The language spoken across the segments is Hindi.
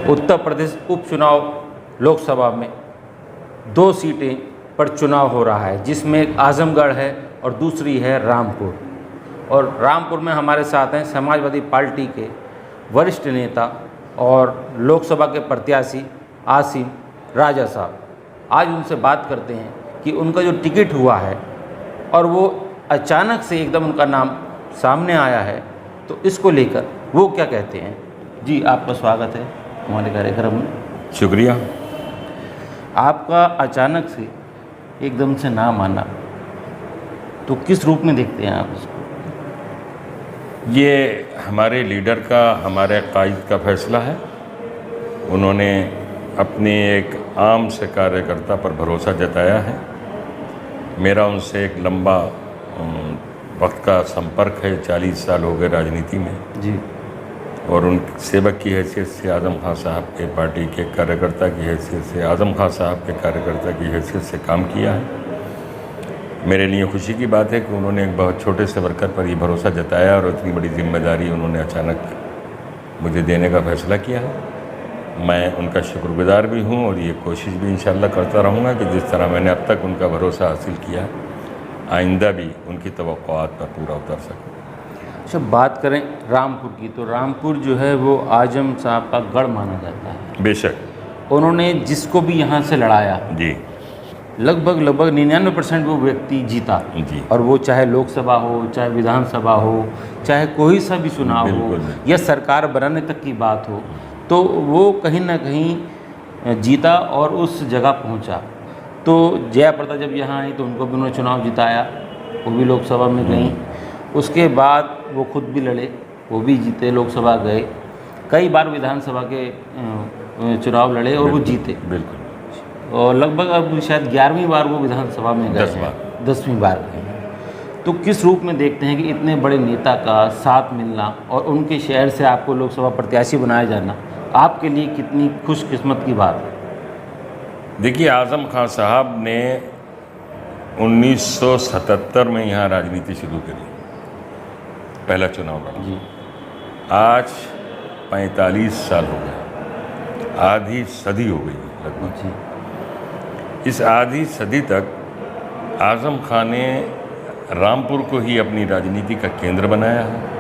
उत्तर प्रदेश उपचुनाव लोकसभा में 2 सीटें पर चुनाव हो रहा है, जिसमें एक आजमगढ़ है और दूसरी है रामपुर। और रामपुर में हमारे साथ हैं समाजवादी पार्टी के वरिष्ठ नेता और लोकसभा के प्रत्याशी आसिम राजा साहब। आज उनसे बात करते हैं कि उनका जो टिकट हुआ है और वो अचानक से एकदम उनका नाम सामने आया है, तो इसको लेकर वो क्या कहते हैं। जी, आपका स्वागत है हमारे कार्यक्रम में। शुक्रिया। आपका अचानक से एकदम से नाम आना, तो किस रूप में देखते हैं आप इसको? ये हमारे लीडर का, हमारे कायद का फैसला है। उन्होंने अपने एक आम से कार्यकर्ता पर भरोसा जताया है। मेरा उनसे एक लंबा वक्त का संपर्क है, 40 साल हो गए राजनीति में जी। और उन सेवक की हैसियत से, आज़म खान साहब के पार्टी के कार्यकर्ता की हैसियत से, आज़म खान साहब के कार्यकर्ता की हैसियत से काम किया है। मेरे लिए खुशी की बात है कि उन्होंने एक बहुत छोटे से वर्कर पर ये भरोसा जताया और इतनी बड़ी जिम्मेदारी उन्होंने अचानक मुझे देने का फैसला किया है। मैं उनका शुक्रगुजार भी हूँ और ये कोशिश भी इंशाल्लाह करता रहूँगा कि जिस तरह मैंने अब तक उनका भरोसा हासिल किया, आइंदा भी उनकी तवक्कुआत पर पूरा उतर सकूँ। अच्छा, बात करें रामपुर की, तो रामपुर जो है वो आजम साहब का गढ़ माना जाता है। बेशक। उन्होंने जिसको भी यहाँ से लड़ाया जी, लगभग 99% वो व्यक्ति जीता जी। और वो चाहे लोकसभा हो, चाहे विधानसभा हो, चाहे कोई सा भी चुनाव हो या सरकार बनाने तक की बात हो, तो वो कहीं ना कहीं जीता और उस जगह पहुंचा। तो जयाप्रदा जब यहाँ आई तो उनको भी उन्होंने चुनाव जिताया, वो भी लोकसभा में गई। उसके बाद वो खुद भी लड़े, वो भी जीते, लोकसभा गए, कई बार विधानसभा के चुनाव लड़े और वो जीते। बिल्कुल। और लगभग अब शायद 11वीं बार वो विधानसभा में गए, 10वीं बार गए। तो किस रूप में देखते हैं कि इतने बड़े नेता का साथ मिलना और उनके शहर से आपको लोकसभा प्रत्याशी बनाया जाना आपके लिए कितनी खुशकिस्मत की बात है? देखिए, आज़म खान साहब ने 1977 में यहाँ राजनीति शुरू करी, पहला चुनाव लड़ा जी। आज 45 साल हो गए, आधी सदी हो गई लगभग जी। इस आधी सदी तक आज़म खान ने रामपुर को ही अपनी राजनीति का केंद्र बनाया है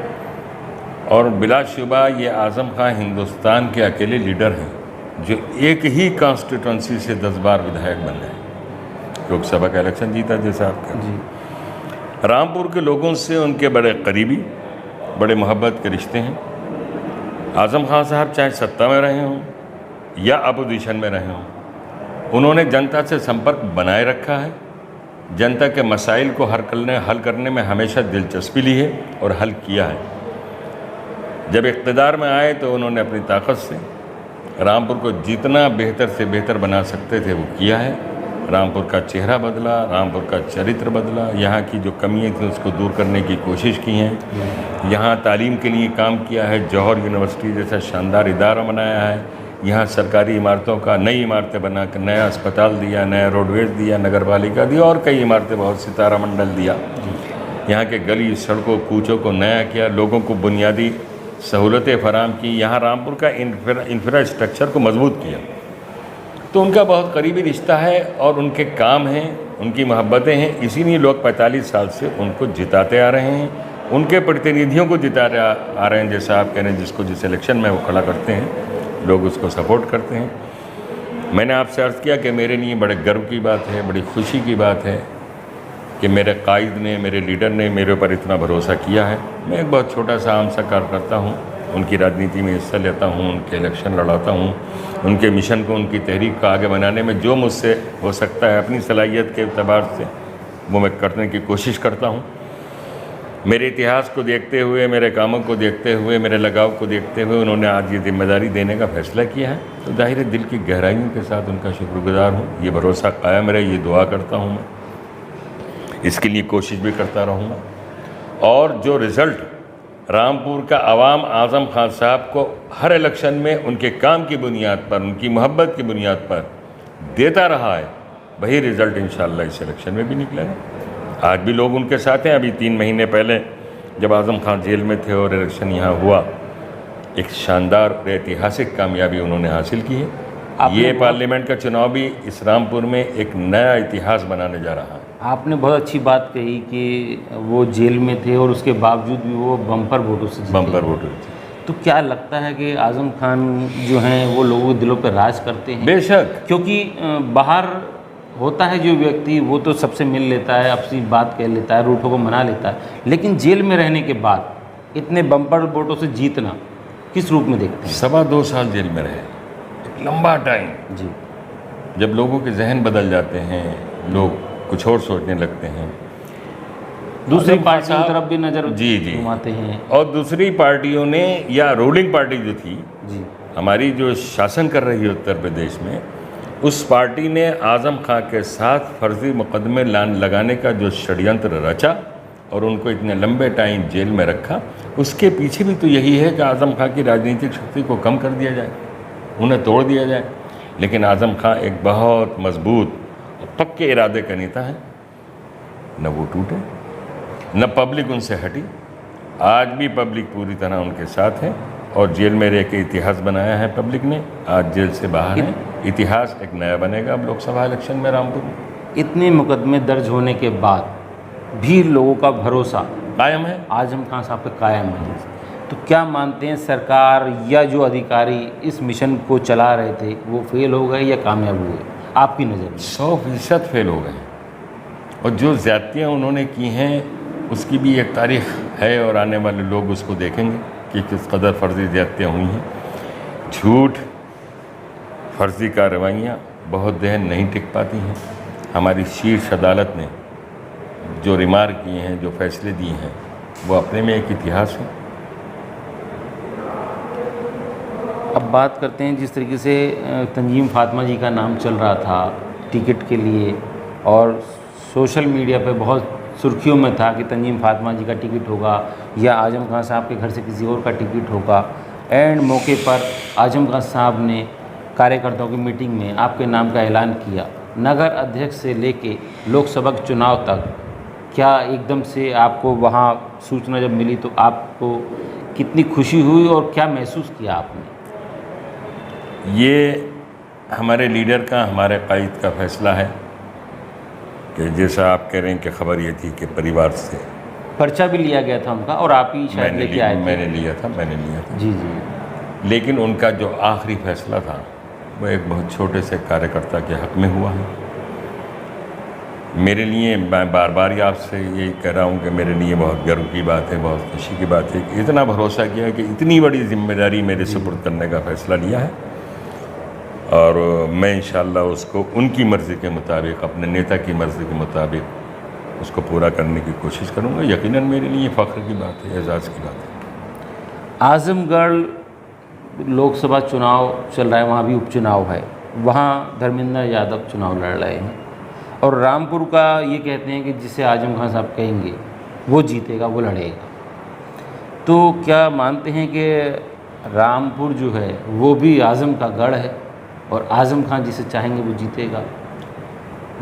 और बिलाशुबा ये आज़म खान हिंदुस्तान के अकेले लीडर हैं जो एक ही कॉन्स्टिट्यूंसी से 10 बार विधायक बन गए, लोकसभा का इलेक्शन जीता जैसा आपका जी। रामपुर के लोगों से उनके बड़े करीबी, बड़े मोहब्बत के रिश्ते हैं। आज़म खान साहब चाहे सत्ता में रहे हों या अपोजिशन में रहे हों, उन्होंने जनता से संपर्क बनाए रखा है। जनता के मसाइल को हल करने में हमेशा दिलचस्पी ली है और हल किया है। जब इक़्तिदार में आए तो उन्होंने अपनी ताकत से रामपुर को जितना बेहतर से बेहतर बना सकते थे वो किया है। रामपुर का चेहरा बदला, रामपुर का चरित्र बदला, यहाँ की जो कमियाँ थी उसको दूर करने की कोशिश की हैं। यहाँ तालीम के लिए काम किया है, जौहर यूनिवर्सिटी जैसा शानदार इदारा बनाया है। यहाँ सरकारी इमारतों का नई इमारतें बना कर नया अस्पताल दिया, नया रोडवेज दिया, नगर पालिका दिया और कई इमारतें, बहुत सी तारा मंडल दिया। यहाँ के गली सड़कों कूचों को नया किया, लोगों को बुनियादी सहूलतें फराहम की, यहाँ रामपुर का इंफ्रास्ट्रक्चर को मजबूत किया। तो उनका बहुत करीबी रिश्ता है और उनके काम हैं, उनकी मोहब्बतें हैं, इसीलिए लोग 45 साल से उनको जिताते आ रहे हैं, उनके प्रतिनिधियों को जिताते आ रहे हैं। जैसा आप कह रहे हैं, जिसको जिस इलेक्शन में वो खड़ा करते हैं लोग उसको सपोर्ट करते हैं। मैंने आपसे अर्ज़ किया कि मेरे लिए बड़े गर्व की बात है, बड़ी खुशी की बात है कि मेरे कायद ने, मेरे लीडर ने मेरे ऊपर इतना भरोसा किया है। मैं एक बहुत छोटा सा आम सा कार्यकर्ता हूँ, उनकी राजनीति में हिस्सा लेता हूँ, उनके इलेक्शन लड़ाता हूँ, उनके मिशन को, उनकी तहरीक को आगे बनाने में जो मुझसे हो सकता है अपनी सलाहियत के एतबार से वो मैं करने की कोशिश करता हूँ। मेरे इतिहास को देखते हुए, मेरे कामों को देखते हुए, मेरे लगाव को देखते हुए उन्होंने आज ये जिम्मेदारी देने का फैसला किया है। तो जाहिर है दिल की गहराइयों के साथ उनका शुक्रगुजार हूँ। ये भरोसा कायम रहे, ये दुआ करता हूँ, मैं इसके लिए कोशिश भी करता रहूँगा। और जो रिज़ल्ट रामपुर का आवाम आज़म खान साहब को हर इलेक्शन में उनके काम की बुनियाद पर, उनकी मोहब्बत की बुनियाद पर देता रहा है, वही रिज़ल्ट इंशाअल्लाह इस इलेक्शन में भी निकलेगा। आज भी लोग उनके साथ हैं। अभी 3 महीने पहले जब आज़म खान जेल में थे और इलेक्शन यहाँ हुआ एक शानदार ऐतिहासिक कामयाबी उन्होंने हासिल की है। ये पार्लियामेंट का चुनाव भी इस रामपुर में एक नया इतिहास बनाने जा रहा है। आपने बहुत अच्छी बात कही कि वो जेल में थे और उसके बावजूद भी वो बम्पर वोटों से जीते। बम्पर वोटर थे। तो क्या लगता है कि आज़म खान जो हैं वो लोगों के दिलों पर राज करते हैं? बेशक, क्योंकि बाहर होता है जो व्यक्ति वो तो सबसे मिल लेता है, अपनी बात कह लेता है, रूठों को मना लेता है, लेकिन जेल में रहने के बाद इतने बम्पर वोटों से जीतना किस रूप में देखते हैं? 2.25 साल जेल में रहे, एक लंबा टाइम। जी, जब लोगों के जहन बदल जाते हैं, लोग कुछ और सोचने लगते हैं, दूसरी आज़म खान पार्टियों की साहब- तरफ भी नज़र जी घुमाते हैं। और दूसरी पार्टियों ने या रूलिंग पार्टी जो थी जी, हमारी, जो शासन कर रही है उत्तर प्रदेश में, उस पार्टी ने आज़म खां के साथ फर्जी मुकदमे लगाने का जो षड्यंत्र रचा और उनको इतने लंबे टाइम जेल में रखा, उसके पीछे भी तो यही है कि आज़म खां की राजनीतिक शक्ति को कम कर दिया जाए, उन्हें तोड़ दिया जाए। लेकिन आज़म खां एक बहुत मजबूत और पक्के इरादे का नेता है, न वो टूटे न पब्लिक उनसे हटी। आज भी पब्लिक पूरी तरह उनके साथ है और जेल में रह के इतिहास बनाया है पब्लिक ने। आज जेल से बाहर है, इतिहास एक नया बनेगा अब लोकसभा इलेक्शन में रामपुर में। इतने मुकदमे दर्ज होने के बाद भी लोगों का भरोसा कायम है। आज़म खान साहब पे कायम है। तो क्या मानते हैं सरकार या जो अधिकारी इस मिशन को चला रहे थे वो फेल हो गए या कामयाब हुए आपकी नज़र में? 100% फेल हो गए और जो ज़्यादतियाँ उन्होंने की हैं उसकी भी एक तारीख है और आने वाले लोग उसको देखेंगे कि किस कदर फर्जी ज़्यादतियाँ हुई हैं। झूठ, फर्जी कार्रवाइयाँ बहुत देर नहीं टिक पाती हैं। हमारी शीर्ष अदालत ने जो रिमार्क किए हैं, जो फैसले दिए हैं, वो अपने में एक इतिहास है। अब बात करते हैं जिस तरीके से तंजीम फातिमा जी का नाम चल रहा था टिकट के लिए और सोशल मीडिया पे बहुत सुर्खियों में था कि तंजीम फातिमा जी का टिकट होगा या आज़म खान साहब के घर से किसी और का टिकट होगा। एंड मौके पर आज़म खान साहब ने कार्यकर्ताओं की मीटिंग में आपके नाम का ऐलान किया। नगर अध्यक्ष से लेके लोकसभा के चुनाव तक क्या एकदम से आपको वहाँ सूचना जब मिली तो आपको कितनी खुशी हुई और क्या महसूस किया आपने? ये हमारे लीडर का, हमारे कायद का फैसला है कि जैसा आप कह रहे हैं कि खबर ये थी कि परिवार से पर्चा भी लिया गया था उनका और आप ही शायद लेके आए थे। मैंने लिया था। जी जी। लेकिन उनका जो आखिरी फैसला था वो एक बहुत छोटे से कार्यकर्ता के हक़ में हुआ है। मेरे लिए, मैं बार बार आपसे यही कह रहा हूँ कि मेरे लिए बहुत गर्व की बात है, बहुत खुशी की बात है कि इतना भरोसा किया कि इतनी बड़ी जिम्मेदारी मेरे सुपुर्द करने का फ़ैसला लिया है और मैं इंशाअल्लाह उसको उनकी मर्ज़ी के मुताबिक, अपने नेता की मर्ज़ी के मुताबिक उसको पूरा करने की कोशिश करूँगा। यकीनन मेरे लिए फ़ख्र की बात है, एजाज़ की बात है। आज़मगढ़ लोकसभा चुनाव चल रहा है, वहाँ भी उपचुनाव है, वहाँ धर्मेंद्र यादव चुनाव लड़ रहे हैं और रामपुर का ये कहते हैं कि जिसे आज़म खान साहब कहेंगे वो जीतेगा, वो लड़ेगा। तो क्या मानते हैं कि रामपुर जो है वो भी आज़म का गढ़ है और आज़म खान जिसे चाहेंगे वो जीतेगा?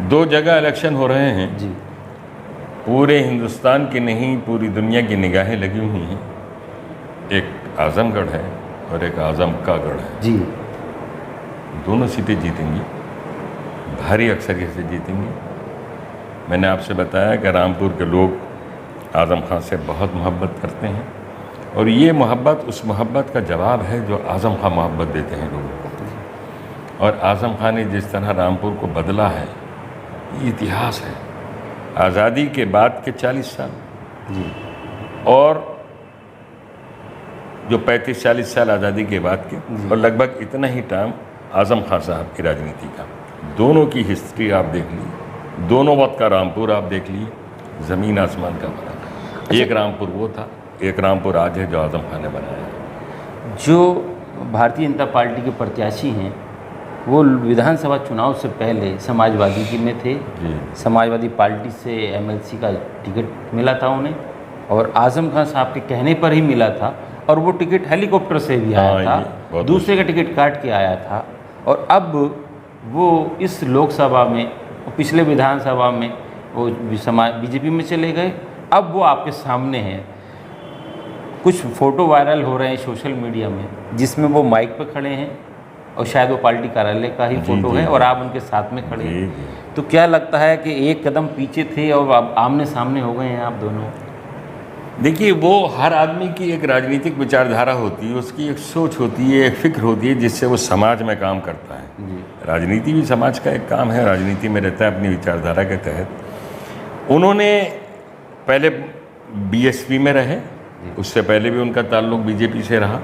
2 जगह इलेक्शन हो रहे हैं जी। पूरे हिंदुस्तान की नहीं, पूरी दुनिया की निगाहें लगी हुई हैं। एक आज़मगढ़ है और एक आज़म का गढ़ है। जी। दोनों सीटें जीतेंगी, भारी अक्सरियत से जीतेंगी। मैंने आपसे बताया कि रामपुर के लोग आज़म खान से बहुत मोहब्बत करते हैं और ये मोहब्बत उस मोहब्बत का जवाब है जो आज़म खान मोहब्बत देते हैं लोगों को। और आज़म खान ने जिस तरह रामपुर को बदला है, ये इतिहास है। आज़ादी के बाद के 40 साल जी। और जो 35-40 साल आज़ादी के बाद के और लगभग इतना ही टाइम आज़म खान साहब की राजनीति का, दोनों की हिस्ट्री आप देख लीजिए, दोनों वक्त का रामपुर आप देख लिए, ज़मीन आसमान का फर्क है। एक रामपुर वो था, एक रामपुर आज है जो आज़म खान ने बनाया है। जो भारतीय जनता पार्टी के प्रत्याशी हैं वो विधानसभा चुनाव से पहले समाजवादी की में थे। समाजवादी पार्टी से एमएलसी का टिकट मिला था उन्हें और आज़म खान साहब के कहने पर ही मिला था और वो टिकट हेलीकॉप्टर से भी आया था, दूसरे का टिकट काट के आया था। और अब वो इस लोकसभा में, पिछले विधानसभा में वो बीजेपी में चले गए, अब वो आपके सामने हैं। कुछ फ़ोटो वायरल हो रहे हैं सोशल मीडिया में जिसमें वो माइक पे खड़े हैं और शायद वो पार्टी कार्यालय का ही फ़ोटो है और आप उनके साथ में खड़े हैं। तो क्या लगता है कि एक कदम पीछे थे और अब आमने सामने हो गए हैं आप दोनों? देखिए, वो हर आदमी की एक राजनीतिक विचारधारा होती है, उसकी एक सोच होती है, एक फ़िक्र होती है जिससे वो समाज में काम करता है। जी राजनीति भी समाज का एक काम है, राजनीति में रहता है अपनी विचारधारा के तहत। उन्होंने पहले बीएसपी में रहे, उससे पहले भी उनका ताल्लुक बीजेपी से रहा।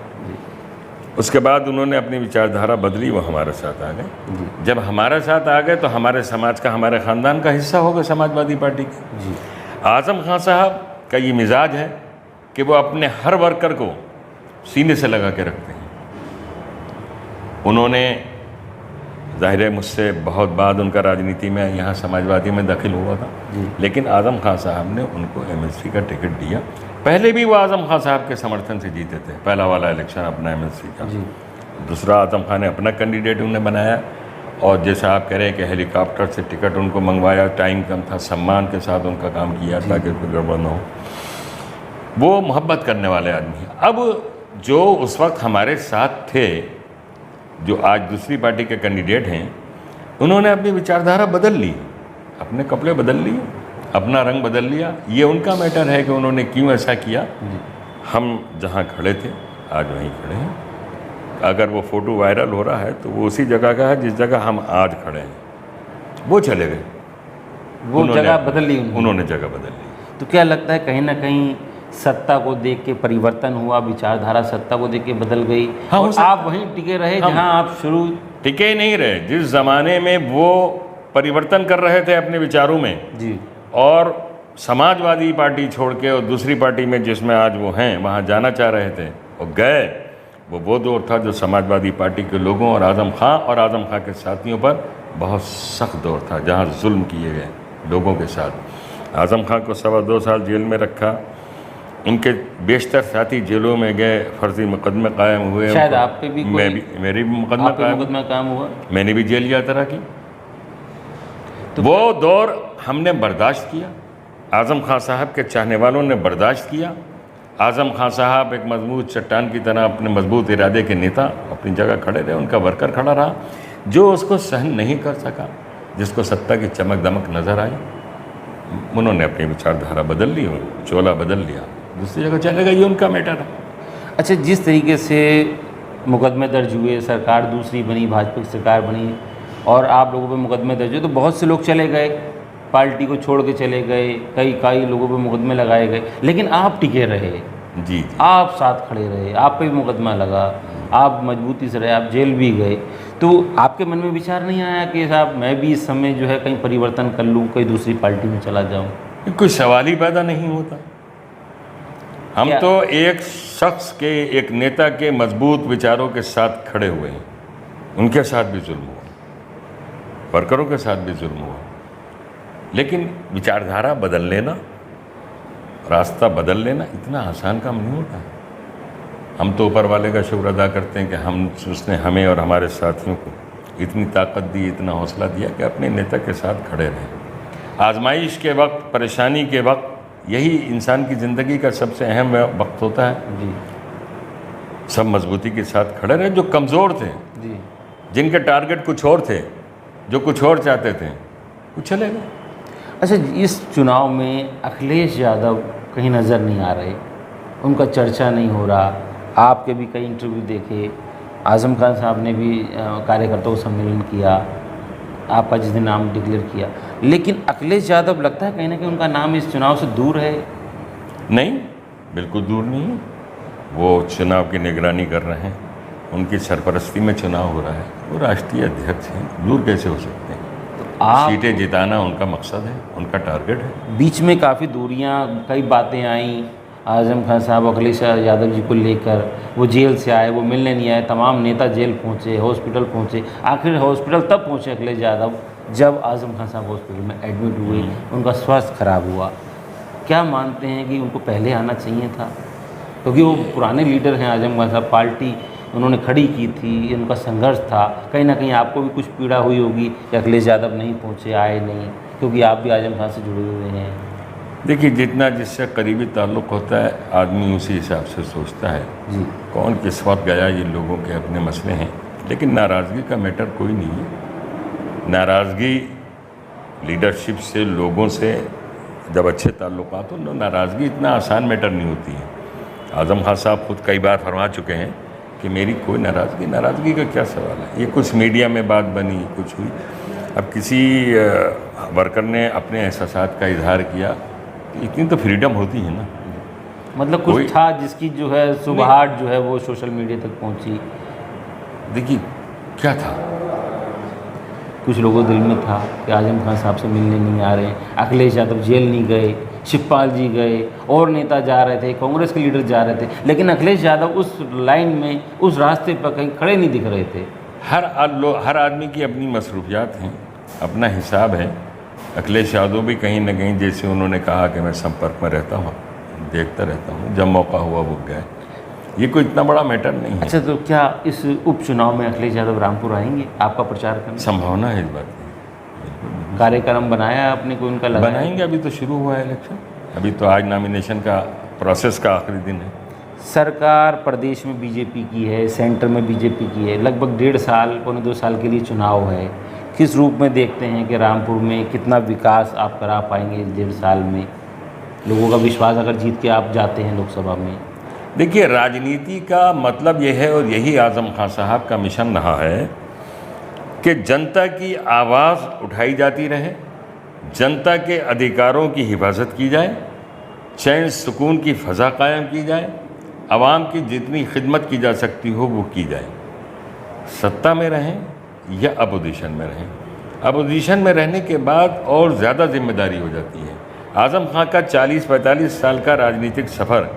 उसके बाद उन्होंने अपनी विचारधारा बदली, वो हमारे साथ आ गए। जब हमारे साथ आ गए तो हमारे समाज का, हमारे ख़ानदान का हिस्सा हो गए समाजवादी पार्टी के। जी आज़म खान साहब का ये मिजाज है कि वो अपने हर वर्कर को सीने से लगा के रखते हैं। उन्होंने, ज़ाहिर है मुझसे बहुत बाद उनका राजनीति में, यहाँ समाजवादी में दाखिल हुआ था, लेकिन आज़म खान साहब ने उनको एमएलसी का टिकट दिया। पहले भी वो आज़म खान साहब के समर्थन से जीते थे, पहला वाला इलेक्शन अपना एमएलसी का। दूसरा आज़म खान ने अपना कैंडिडेट उन्हें बनाया, और जैसा आप कह रहे हैं कि हेलीकॉप्टर से टिकट उनको मंगवाया, टाइम कम था, सम्मान के साथ उनका काम किया ताकि कोई गड़बड़ न हो। वो मोहब्बत करने वाले आदमी हैं। अब जो उस वक्त हमारे साथ थे, जो आज दूसरी पार्टी के कैंडिडेट हैं, उन्होंने अपनी विचारधारा बदल ली, अपने कपड़े बदल लिए, अपना रंग बदल लिया। ये उनका मैटर है कि उन्होंने क्यों ऐसा किया। हम जहाँ खड़े थे आज वहीं खड़े हैं। अगर वो फ़ोटो वायरल हो रहा है तो वो उसी जगह का है जिस जगह हम आज खड़े हैं। वो चले गए, वो जगह बदल ली उन्होंने जगह बदल ली। तो क्या लगता है कहीं ना कहीं सत्ता को देख के परिवर्तन हुआ, विचारधारा सत्ता को देख के बदल गई? हाँ, और आप वहीं टिके रहे जहां आप शुरू? टिके नहीं रहे। जिस ज़माने में वो परिवर्तन कर रहे थे अपने विचारों में जी, और समाजवादी पार्टी छोड़ के और दूसरी पार्टी में जिसमें आज वो हैं वहाँ जाना चाह रहे थे और गए, वो दौर था जो समाजवादी पार्टी के लोगों और आज़म खां के साथियों पर बहुत सख्त दौर था, जहाँ जुल्म किए गए लोगों के साथ। आज़म खां को 2.25 साल जेल में रखा, उनके बेशतर साथी जेलों में गए, फर्जी मुकदमे कायम हुए। शायद आप पे भी मेरी भी मुकदमा कायम हुआ, मैंने भी जेल यात्रा की। तो वो दौर हमने बर्दाश्त किया, आज़म खां साहब के चाहने वालों ने बर्दाश्त किया। आज़म खां साहब एक मजबूत चट्टान की तरह अपने मजबूत इरादे के नेता अपनी जगह खड़े रहे, उनका वर्कर खड़ा रहा। जो उसको सहन नहीं कर सका, जिसको सत्ता की चमक दमक नज़र आई, उन्होंने अपनी विचारधारा बदल ली, चोला बदल लिया, दूसरी जगह चले गए। ये उनका मैटर है। अच्छा, जिस तरीके से मुकदमे दर्ज हुए, सरकार दूसरी बनी, भाजपा की सरकार बनी और आप लोगों पे मुकदमे दर्ज हुए, तो बहुत से लोग चले गए, पार्टी को छोड़ के चले गए, कई लोगों पे मुकदमे लगाए गए, लेकिन आप टिके रहे। जी, आप साथ खड़े रहे, आप पे भी मुकदमा लगा, आप मजबूती से रहे, आप जेल भी गए। तो आपके मन में विचार नहीं आया कि साहब मैं भी इस समय जो है कहीं परिवर्तन कर लूँ, कोई दूसरी पार्टी में चला जाऊँ? कोई सवाल ही पैदा नहीं होता। हम तो एक शख्स के, एक नेता के मजबूत विचारों के साथ खड़े हुए हैं। उनके साथ भी जुल्म हुआ, वर्करों के साथ भी जुल्म हुआ, लेकिन विचारधारा बदल लेना, रास्ता बदल लेना इतना आसान काम नहीं होता। हम तो ऊपर वाले का शुक्र अदा करते हैं कि उसने हमें और हमारे साथियों को इतनी ताकत दी, इतना हौसला दिया कि अपने नेता के साथ खड़े रहें। आजमाइश के वक्त, परेशानी के वक्त, यही इंसान की ज़िंदगी का सबसे अहम वक्त होता है। जी, सब मजबूती के साथ खड़े रहे। जो कमज़ोर थे, जी, जिनके टारगेट कुछ और थे, जो कुछ और चाहते थे, वो चले गए। अच्छा, इस चुनाव में अखिलेश यादव कहीं नज़र नहीं आ रहे, उनका चर्चा नहीं हो रहा। आपके भी कई इंटरव्यू देखे, आज़म खान साहब ने भी कार्यकर्ताओं को सम्मेलन किया, आपका जिस दिन नाम डिक्लेयर किया, लेकिन अखिलेश यादव लगता है कहीं ना कहीं उनका नाम इस चुनाव से दूर है। नहीं, बिल्कुल दूर नहीं है। वो चुनाव की निगरानी कर रहे हैं, उनकी सरपरस्ती में चुनाव हो रहा है, वो राष्ट्रीय अध्यक्ष हैं, दूर कैसे हो सकते हैं? आप सीटें जिताना उनका मकसद है, उनका टारगेट है। बीच में काफ़ी दूरियां, कई बातें आईं आज़म खान साहब अखिलेश यादव जी को लेकर। वो जेल से आए, वो मिलने नहीं आए, तमाम नेता जेल पहुंचे, हॉस्पिटल पहुंचे। आखिर हॉस्पिटल तब पहुंचे अखिलेश यादव जब आज़म खान साहब हॉस्पिटल में एडमिट हुए, उनका स्वास्थ्य खराब हुआ। क्या मानते हैं कि उनको पहले आना चाहिए था? क्योंकि वो पुराने लीडर हैं आज़म खान साहब, पार्टी उन्होंने खड़ी की थी, उनका संघर्ष था। कहीं ना कहीं आपको भी कुछ पीड़ा हुई होगी कि अखिलेश यादव नहीं पहुँचे, आए नहीं, क्योंकि आप भी आज़म खान से जुड़े हुए हैं। देखिए, जितना जिससे करीबी ताल्लुक़ होता है आदमी उसी हिसाब से सोचता है। जी कौन किस वक्त गया, ये लोगों के अपने मसले हैं, लेकिन नाराज़गी का मैटर कोई नहीं है। नाराज़गी लीडरशिप से, लोगों से जब अच्छे ताल्लुकात हो, नाराज़गी इतना आसान मैटर नहीं होती है। आज़म खान साहब खुद कई बार फरमा चुके हैं कि मेरी कोई नाराज़गी का क्या सवाल है। ये कुछ मीडिया में बात बनी, कुछ हुई, अब किसी वर्कर ने अपने एहसासात का इजहार किया, इतनी तो फ्रीडम होती है ना। मतलब कुछ था जिसकी जो है सुबहाट जो है वो सोशल मीडिया तक पहुंची। देखिए क्या था, कुछ लोगों के दिल में था कि आज़म खान साहब से मिलने नहीं आ रहे, अखिलेश यादव जेल नहीं गए, शिवपाल जी गए, और नेता जा रहे थे, कांग्रेस के लीडर जा रहे थे, लेकिन अखिलेश यादव उस लाइन में, उस रास्ते पर कहीं खड़े नहीं दिख रहे थे। हर आदमी की अपनी मसरूफियात हैं, अपना हिसाब है। अखिलेश यादव भी कहीं ना कहीं, जैसे उन्होंने कहा कि मैं संपर्क में रहता हूँ, देखता रहता हूँ, जब मौका हुआ वो गए, ये कोई इतना बड़ा मैटर नहीं है। अच्छा, तो क्या इस उपचुनाव में अखिलेश यादव रामपुर आएंगे आपका प्रचार करने? संभावना है इस बात की। कार्यक्रम बनाया आपने कोई उनका लगाया? बनाएंगे, अभी तो शुरू हुआ है इलेक्शन, अभी तो आज नॉमिनेशन का प्रोसेस का आखिरी दिन है। सरकार प्रदेश में बीजेपी की है, सेंटर में बीजेपी की है, लगभग 1.5 साल, पौने 2 साल के लिए चुनाव है। किस रूप में देखते हैं कि रामपुर में कितना विकास आप करा पाएंगे इस 1.5 साल में? लोगों का विश्वास अगर जीत के आप जाते हैं लोकसभा में। देखिए, राजनीति का मतलब यह है, और यही आज़म खान साहब का मिशन रहा है, कि जनता की आवाज़ उठाई जाती रहे, जनता के अधिकारों की हिफाजत की जाए, चैन सुकून की फ़ज़ा कायम की जाए, आवाम की जितनी खिदमत की जा सकती हो वो की जाए। सत्ता में रहें या अपोजिशन में रहें, अपोजिशन में रहने के बाद और ज़्यादा जिम्मेदारी हो जाती है। आज़म खान का 40-45 साल का राजनीतिक सफ़र,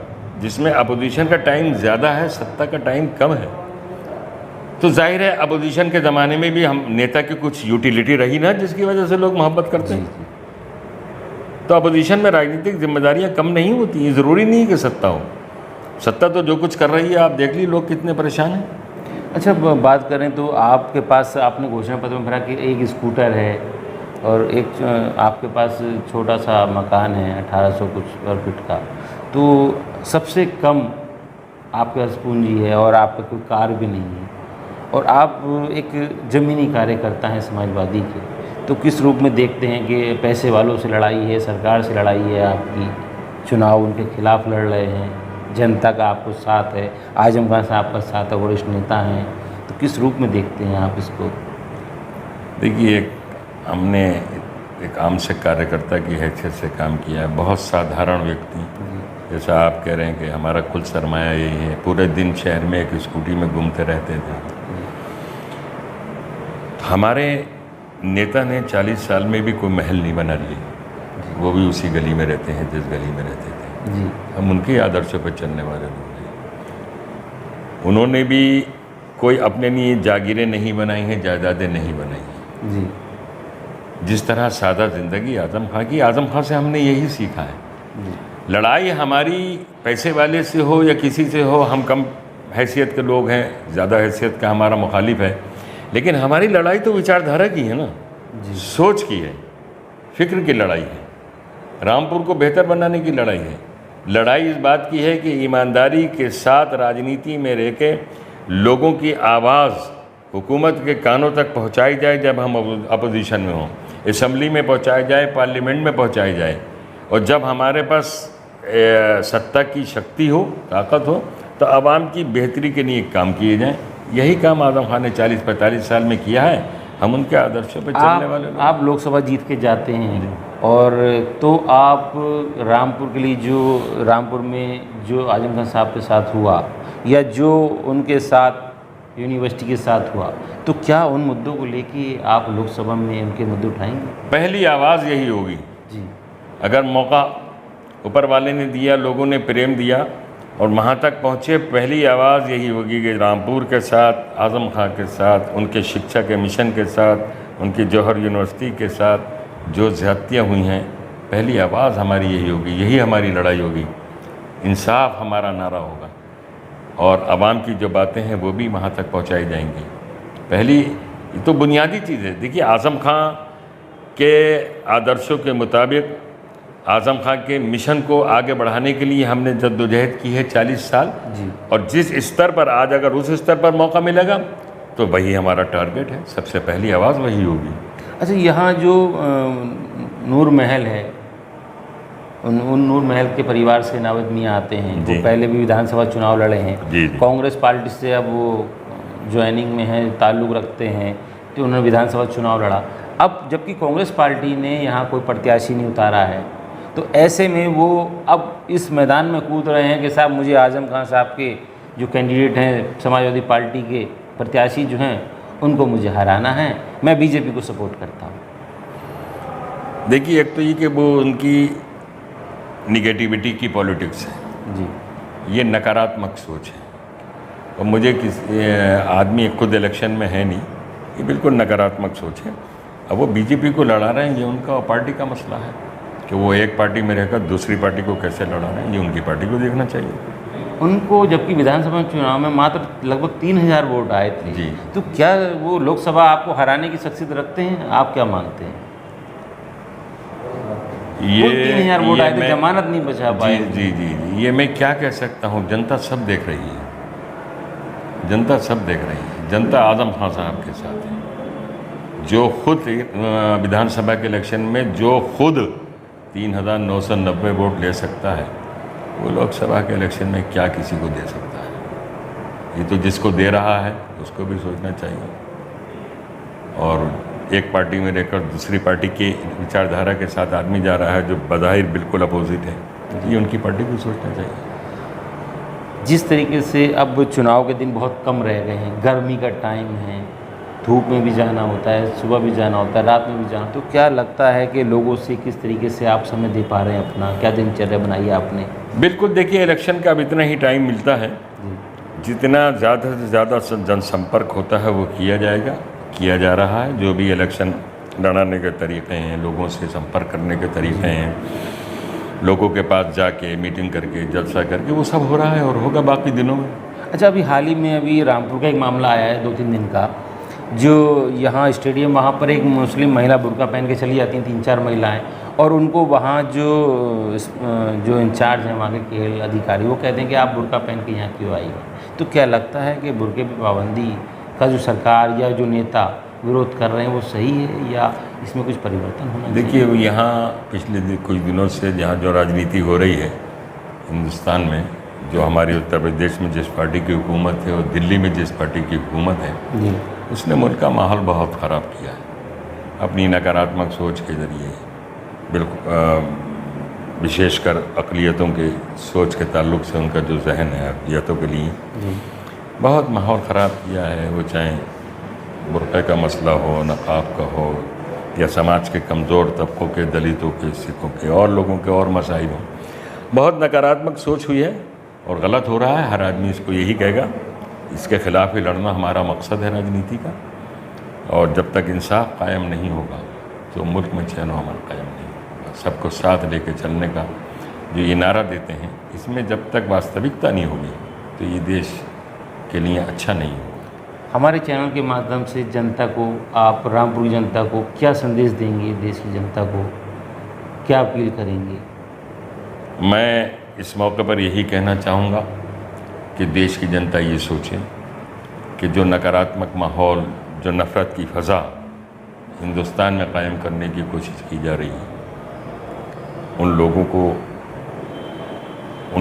जिसमें अपोजिशन का टाइम ज़्यादा है, सत्ता का टाइम कम है, तो जाहिर है अपोजिशन के ज़माने में भी हम नेता की कुछ यूटिलिटी रही ना, जिसकी वजह से लोग मोहब्बत करते हैं। तो अपोजिशन में राजनीतिक जिम्मेदारियां कम नहीं होती हैं। ज़रूरी नहीं कि सत्ता हो, सत्ता तो जो कुछ कर रही है आप देख ली, लोग कितने परेशान हैं। अच्छा, बात करें तो आपके पास, आपने घोषणा पत्र में भरा कि एक स्कूटर है और एक आपके पास छोटा सा मकान है 1800 कुछ स्क्वायर फीट का, तो सबसे कम आपके पास पूंजी है और आपका कोई कार भी नहीं है, और आप एक ज़मीनी कार्यकर्ता हैं समाजवादी के, तो किस रूप में देखते हैं कि पैसे वालों से लड़ाई है, सरकार से लड़ाई है आपकी, चुनाव उनके खिलाफ लड़ रहे हैं, जनता का आपको साथ है, आज़म खान साहब का साथ है, वरिष्ठ नेता हैं, तो किस रूप में देखते हैं आप इसको? देखिए, हमने एक आम से कार्यकर्ता की हैसियत से काम किया है, बहुत साधारण व्यक्ति, जैसा आप कह रहे हैं कि हमारा कुल सरमाया यही है, पूरे दिन शहर में एक स्कूटी में घूमते रहते थे। हमारे नेता ने 40 साल में भी कोई महल नहीं बना लिए, वो भी उसी गली में रहते हैं जिस गली में रहते थे। जी, हम उनके आदर्शों पर चलने वाले लोग हैं। उन्होंने भी कोई अपने लिए जागीरें नहीं बनाई हैं, जायदादें नहीं बनाई हैं। जी, जिस तरह सादा ज़िंदगी आज़म खान की, आज़म खान से हमने यही सीखा है। जी, लड़ाई हमारी पैसे वाले से हो या किसी से हो, हम कम हैसियत के लोग हैं, ज़्यादा हैसियत का हमारा मुखालिफ है, लेकिन हमारी लड़ाई तो विचारधारा की है ना, सोच की है, फिक्र की लड़ाई है, रामपुर को बेहतर बनाने की लड़ाई है। लड़ाई इस बात की है कि ईमानदारी के साथ राजनीति में रह के लोगों की आवाज़ हुकूमत के कानों तक पहुंचाई जाए, जब हम अपोजिशन में हों, असम्बली में पहुंचाई जाए, पार्लियामेंट में पहुंचाई जाए, और जब हमारे पास सत्ता की शक्ति हो, ताकत हो, तो आवाम की बेहतरी के लिए काम किए जाएं। यही काम आज़म खान ने 40-45 साल में किया है। हम उनके आदर्शों पर चलने वाले लोग। आप लोकसभा जीत के जाते हैं, और तो आप रामपुर के लिए, जो रामपुर में जो आज़म खान साहब के साथ हुआ या जो उनके साथ यूनिवर्सिटी के साथ हुआ, तो क्या उन मुद्दों को लेके आप लोकसभा में उनके मुद्दे उठाएंगे? पहली आवाज़ यही होगी जी, अगर मौका ऊपर वाले ने दिया, लोगों ने प्रेम दिया और वहाँ तक पहुँचे, पहली आवाज़ यही होगी कि रामपुर के साथ, आज़म खान के साथ, उनके शिक्षा के मिशन के साथ, उनकी जौहर यूनिवर्सिटी के साथ जो ज़्यादतियाँ हुई हैं, पहली आवाज़ हमारी यही होगी, यही हमारी लड़ाई होगी। इंसाफ हमारा नारा होगा और आवाम की जो बातें हैं वो भी वहाँ तक पहुँचाई जाएंगी। पहली ये तो बुनियादी चीज़ है। देखिए, आज़म खान के आदर्शों के मुताबिक आज़म खां के मिशन को आगे बढ़ाने के लिए हमने जद्दोजहद की है 40 साल जी। और जिस स्तर पर आज अगर उस स्तर पर मौका मिलेगा तो वही हमारा टारगेट है, सबसे पहली आवाज़ वही होगी। अच्छा, यहाँ जो नूर महल है, उन नूर महल के परिवार से नावद मियाँ आते हैं, जी। वो पहले भी विधानसभा चुनाव लड़े हैं। जी, जी। कांग्रेस पार्टी से अब वो ज्वाइनिंग में है, ताल्लुक़ रखते हैं, तो उन्होंने विधानसभा चुनाव लड़ा। अब जबकि कांग्रेस पार्टी ने यहाँ कोई प्रत्याशी नहीं उतारा है, तो ऐसे में वो अब इस मैदान में कूद रहे हैं कि साहब मुझे आज़म खान साहब के जो कैंडिडेट हैं समाजवादी पार्टी के प्रत्याशी जो हैं उनको मुझे हराना है, मैं बीजेपी को सपोर्ट करता हूँ। देखिए, एक तो ये कि वो उनकी निगेटिविटी की पॉलिटिक्स है जी। ये नकारात्मक सोच है और मुझे आदमी खुद इलेक्शन में है नहीं, ये बिल्कुल नकारात्मक सोच है। अब वो बीजेपी को लड़ा रहे हैं, ये उनका पार्टी का मसला है कि वो एक पार्टी में रहकर दूसरी पार्टी को कैसे लड़ा रहे हैं, ये उनकी पार्टी को देखना चाहिए। उनको जबकि विधानसभा चुनाव में मात्र लगभग 3000 वोट आए थे, जी। तो क्या वो लोकसभा आपको हराने की शख्सियत रखते हैं? आप क्या मानते हैं? ये 3000 वोट आए थे, मैं- जमानत नहीं बचा पाए। जी, ये मैं क्या कह सकता हूँ, जनता सब देख रही है, जनता सब देख रही है। जनता आज़म खान साहब के साथ है, जो खुद विधानसभा के इलेक्शन में जो खुद 3990 वोट ले सकता है, वो लोकसभा के इलेक्शन में क्या किसी को दे सकता है? ये तो जिसको दे रहा है उसको भी सोचना चाहिए। और एक पार्टी में रहकर दूसरी पार्टी की विचारधारा के साथ आदमी जा रहा है जो बज़ाहिर बिल्कुल अपोजिट है, ये उनकी पार्टी को सोचना चाहिए। जिस तरीके से अब चुनाव के दिन बहुत कम रह गए हैं, गर्मी का टाइम है, धूप में भी जाना होता है, सुबह भी जाना होता है, रात में भी जाना, तो क्या लगता है कि लोगों से किस तरीके से आप समय दे पा रहे हैं अपना? क्या दिनचर्या बनाई है आपने? बिल्कुल, देखिए इलेक्शन का अब इतना ही टाइम मिलता है, जितना ज़्यादा से ज़्यादा जनसंपर्क होता है वो किया जाएगा, किया जा रहा है। जो भी इलेक्शन लड़ाने के तरीक़े हैं, लोगों से संपर्क करने के तरीक़े हैं, लोगों के पास जाके मीटिंग करके जलसा करके, वो सब हो रहा है और होगा बाकी दिनों में। अच्छा, अभी हाल ही में अभी रामपुर का एक मामला आया है 2-3 दिन का, जो यहाँ स्टेडियम वहाँ पर एक मुस्लिम महिला बुर्का पहन के चली जाती हैं 3-4 महिलाएं, और उनको वहाँ जो इंचार्ज हैं वहाँ के खेल अधिकारी, वो कहते हैं कि आप बुर्का पहन के यहाँ क्यों आई हैं? तो क्या लगता है कि बुर्के की पाबंदी का जो सरकार या जो नेता विरोध कर रहे हैं वो सही है या इसमें कुछ परिवर्तन होना चाहिए? देखिए, यहाँ पिछले कुछ दिनों से जहाँ जो राजनीति हो रही है हिंदुस्तान में, जो हमारे उत्तर प्रदेश में जिस पार्टी की हुकूमत है और दिल्ली में जिस पार्टी की हुकूमत है, जी। उसने मुल्क का माहौल बहुत ख़राब किया है अपनी नकारात्मक सोच के ज़रिए। बिल्कुल विशेषकर अक़लियतों के सोच के ताल्लुक़ से उनका जो जहन है अक़लियतों के लिए बहुत माहौल ख़राब किया है। वो चाहे बुर्क़े का मसला हो, नक़ाब का हो, या समाज के कमज़ोर तबक़ों के, दलितों के, सिखों के और लोगों के और मसाइल हों, बहुत नकारात्मक सोच हुई है और गलत हो रहा है। हर आदमी इसको यही कहेगा, इसके ख़िलाफ़ ही लड़ना हमारा मकसद है राजनीति का। और जब तक इंसाफ कायम नहीं होगा तो मुल्क में चैन व अमन कायम नहीं होगा। सबको साथ लेके चलने का जो ये नारा देते हैं, इसमें जब तक वास्तविकता नहीं होगी तो ये देश के लिए अच्छा नहीं होगा। हमारे चैनल के माध्यम से जनता को, आप रामपुर की जनता को क्या संदेश देंगे? देश की जनता को क्या अपील करेंगे? मैं इस मौके पर यही कहना चाहूँगा कि देश की जनता ये सोचे कि जो नकारात्मक माहौल, जो नफ़रत की फ़ज़ा हिंदुस्तान में कायम करने की कोशिश की जा रही है, उन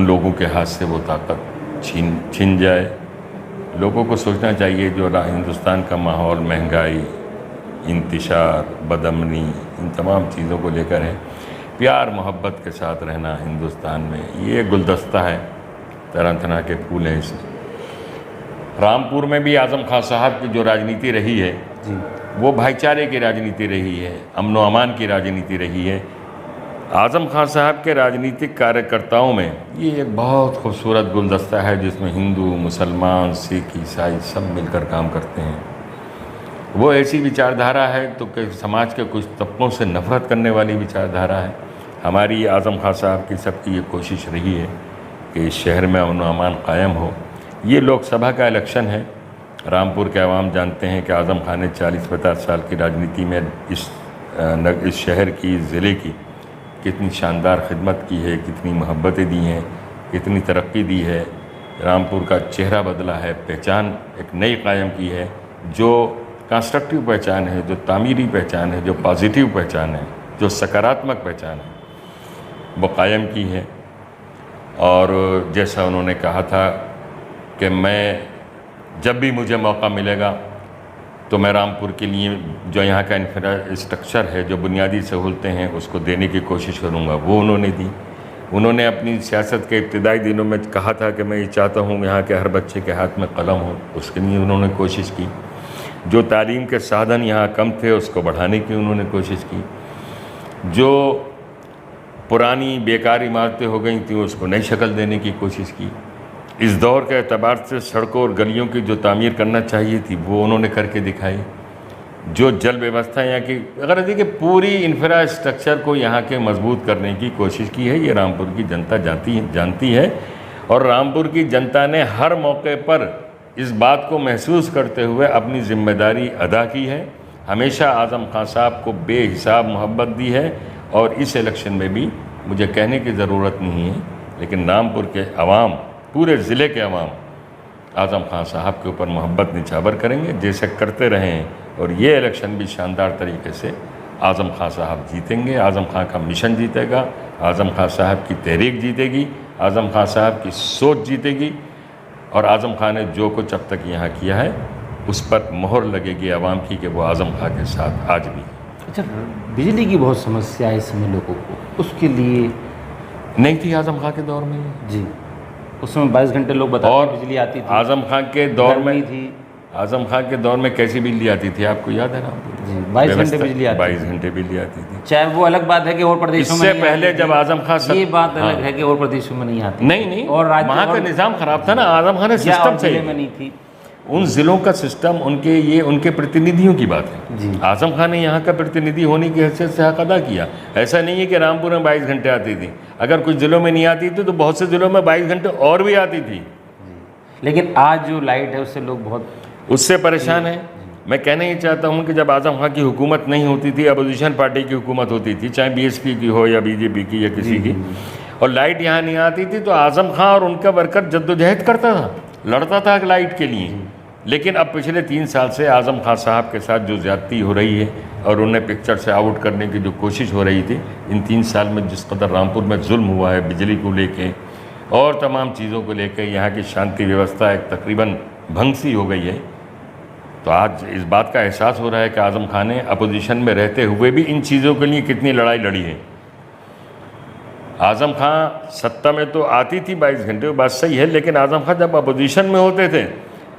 लोगों के हाथ से वो ताकत छीन जाए। लोगों को सोचना चाहिए जो हिंदुस्तान का माहौल, महंगाई, इंतशार, बदअमनी, इन तमाम चीज़ों को लेकर है, प्यार मोहब्बत के साथ रहना हिंदुस्तान में, ये गुलदस्ता है, तरह तरह के फूल हैं इसमें। रामपुर में भी आज़म खान साहब की जो राजनीति रही है जी। वो भाईचारे की राजनीति रही है, अमन व अमान की राजनीति रही है। आज़म खान साहब के राजनीतिक कार्यकर्ताओं में ये एक बहुत खूबसूरत गुलदस्ता है जिसमें हिंदू, मुसलमान, सिख, ईसाई सब मिलकर काम करते हैं। वो ऐसी विचारधारा है तो कि समाज के कुछ तबकों से नफ़रत करने वाली विचारधारा है। हमारी आज़म खान साहब की सबकी ये कोशिश रही है कि इस शहर में अमन व अमान कायम हो। ये लोकसभा का इलेक्शन है। रामपुर के अवाम जानते हैं कि आज़म खान ने 40-50 साल की राजनीति में इस शहर की, ज़िले की कितनी शानदार खिदमत की है, कितनी मोहब्बतें दी हैं, कितनी तरक्की दी है। रामपुर का चेहरा बदला है, पहचान एक नई कायम की है, जो कंस्ट्रक्टिव पहचान है, जो तामीरी पहचान है, जो पॉजिटिव पहचान है, जो सकारात्मक पहचान है, वो कायम की है। और जैसा उन्होंने कहा था कि मैं जब भी मुझे मौका मिलेगा तो मैं रामपुर के लिए जो यहाँ का इंफ्रास्ट्रक्चर है, जो बुनियादी सहूलतें हैं, उसको देने की कोशिश करूँगा। वो उन्होंने दी। उन्होंने अपनी सियासत के इब्तिदाई दिनों में कहा था कि मैं ये चाहता हूँ यहाँ के हर बच्चे के हाथ में कलम हो, उसके लिए उन्होंने कोशिश की। जो तालीम के साधन यहाँ कम थे उसको बढ़ाने की उन्होंने कोशिश की। जो पुरानी बेकार इमारतें हो गई थी उसको नई शक्ल देने की कोशिश की। इस दौर के एतबार से सड़कों और गलियों की जो तामीर करना चाहिए थी वो उन्होंने करके दिखाई। जो जल व्यवस्था यहाँ की, अगर देखिए पूरी इंफ्रास्ट्रक्चर को यहाँ के मजबूत करने की कोशिश की है, ये रामपुर की जनता जानती है। और रामपुर की जनता ने हर मौके पर इस बात को महसूस करते हुए अपनी जिम्मेदारी अदा की है। हमेशा आज़म खान साहब को बेहिसाब मोहब्बत दी है। और इस इलेक्शन में भी मुझे कहने की ज़रूरत नहीं है, लेकिन रामपुर के अवाम, पूरे ज़िले के अवाम आज़म खान साहब के ऊपर मोहब्बत निछावर करेंगे, जैसे करते रहे हैं। और ये इलेक्शन भी शानदार तरीके से आज़म खान साहब जीतेंगे। आज़म खान का मिशन जीतेगा, आज़म खान साहब की तहरीक जीतेगी, आज़म खान साहब की सोच जीतेगी। और आज़म खान ने जो कुछ अब तक यहाँ किया है उस पर मोहर लगेगी आवाम की कि वो आज़म खान के साथ आज भी। अच्छा, बिजली की बहुत समस्या है इस समय लोगों को, उसके लिए नहीं थी आज़म खान के दौर में जी। उस समय 22 घंटे लोग बताते और बिजली आती थी। आज़म खान के दौर में थी। आज़म खान के दौर में कैसी बिजली आती थी आपको याद है रामपुर? जी, 22 घंटे बिजली आती 22 घंटे बिजली आती थी। चाहे वो अलग बात है कि और प्रदेशों में इससे पहले जब आज़म खान ये बात अलग है कि और प्रदेशों में नहीं आती। नहीं, और वहाँ का निज़ाम ख़राब था ना। आज़म खान ने सिस्टम जिले में नहीं थी। उन ज़िलों का सिस्टम, उनके प्रतिनिधियों की बात है जी। आज़म खान ने यहाँ का प्रतिनिधि होने की हैसियत से हक अदा किया। ऐसा नहीं है कि रामपुर में 22 घंटे आती थी। अगर कुछ ज़िलों में नहीं आती थी तो बहुत से ज़िलों में 22 घंटे और भी आती थी। लेकिन आज जो लाइट है उससे लोग बहुत उससे परेशान है। मैं कहना ही चाहता हूँ कि जब आज़म खान की हुकूमत नहीं होती थी, अपोजिशन पार्टी की हुकूमत होती थी, चाहे बीएसपी की हो या बीजेपी की या किसी की, और लाइट यहाँ नहीं आती थी तो आज़म खान और उनका वर्कर जद्दोजहद करता था, लड़ता था लाइट के लिए। लेकिन अब पिछले 3 साल से आज़म खान साहब के साथ जो ज़्यादती हो रही है और उन्हें पिक्चर से आउट करने की जो कोशिश हो रही थी, इन 3 साल में जिस कदर रामपुर में जुल्म हुआ है बिजली को लेके और तमाम चीज़ों को लेके, यहाँ की शांति व्यवस्था एक तकरीबन भंग सी हो गई है। तो आज इस बात का एहसास हो रहा है कि आज़म खान ने अपोजिशन में रहते हुए भी इन चीज़ों के लिए कितनी लड़ाई लड़ी है। आज़म खान सत्ता में तो आती थी 22 घंटे, बात सही है, लेकिन आज़म खान जब अपोजिशन में होते थे,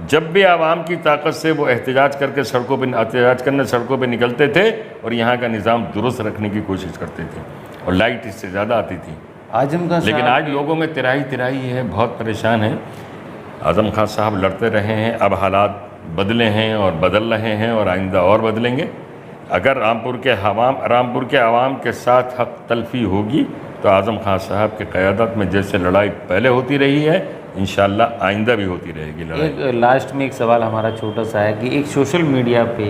जब भी आवाम की ताकत से वो एहतजाज करके सड़कों पे निकलते थे और यहाँ का निज़ाम दुरुस्त रखने की कोशिश करते थे, और लाइट इससे ज़्यादा आती थी आज़म खान। लेकिन आज लोगों में तिराही है, बहुत परेशान है। आज़म खान साहब लड़ते रहे हैं, अब हालात बदले हैं और बदल रहे हैं और आइंदा और बदलेंगे। अगर रामपुर के आवाम के साथ हक तलफी होगी तो आज़म खान साहब की क़यादत में जैसे लड़ाई पहले होती रही है, इंशाअल्लाह आइंदा भी होती रहेगी लड़ाई। एक लास्ट में एक सवाल हमारा छोटा सा है कि एक सोशल मीडिया पे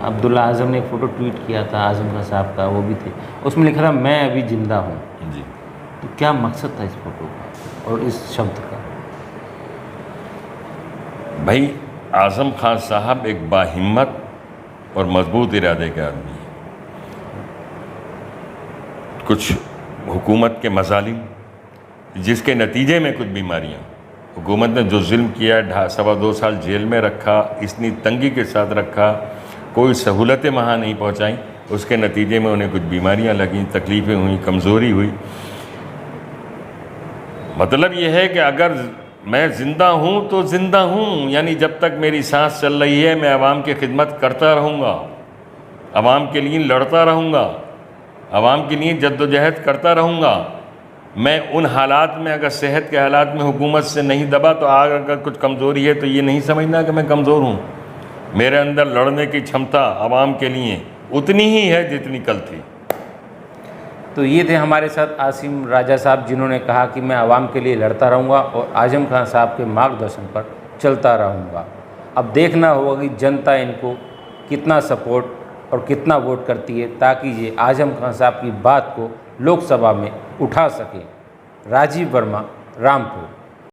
अब्दुल्ला आज़म ने एक फ़ोटो ट्वीट किया था आज़म खान साहब का, वो भी थे, उसमें लिखा था मैं अभी ज़िंदा हूँ। जी, तो क्या मकसद था इस फ़ोटो का और इस शब्द का? भाई आज़म खान साहब एक बाहिम्मत और मजबूत इरादे के आदमी हैं। कुछ हुकूमत के मज़ालिम जिसके नतीजे में कुछ बीमारियाँ, हुकूमत ने जो जुल्म किया, 2.25 साल जेल में रखा, इतनी तंगी के साथ रखा, कोई सहूलतें वहाँ नहीं पहुँचाई, उसके नतीजे में उन्हें कुछ बीमारियाँ लगीं, तकलीफ़ें हुई, कमज़ोरी हुई। मतलब यह है कि अगर मैं ज़िंदा हूँ तो ज़िंदा हूँ, यानी जब तक मेरी सांस चल रही है मैं आवाम की खिदमत करता रहूँगा, आवाम के लिए लड़ता रहूँगा, आवाम के लिए जद्दोजहद करता रहूँगा। मैं उन हालात में, अगर सेहत के हालात में हुकूमत से नहीं दबा तो अगर कुछ कमज़ोरी है तो ये नहीं समझना कि मैं कमज़ोर हूँ। मेरे अंदर लड़ने की क्षमता आवाम के लिए उतनी ही है जितनी कल थी। तो ये थे हमारे साथ आसिम राजा साहब, जिन्होंने कहा कि मैं आवाम के लिए लड़ता रहूँगा और आज़म खान साहब के मार्गदर्शन पर चलता रहूँगा। अब देखना होगा कि जनता इनको कितना सपोर्ट और कितना वोट करती है, ताकि ये आजम खान साहब की बात को लोकसभा में उठा सकें। राजीव वर्मा, रामपुर।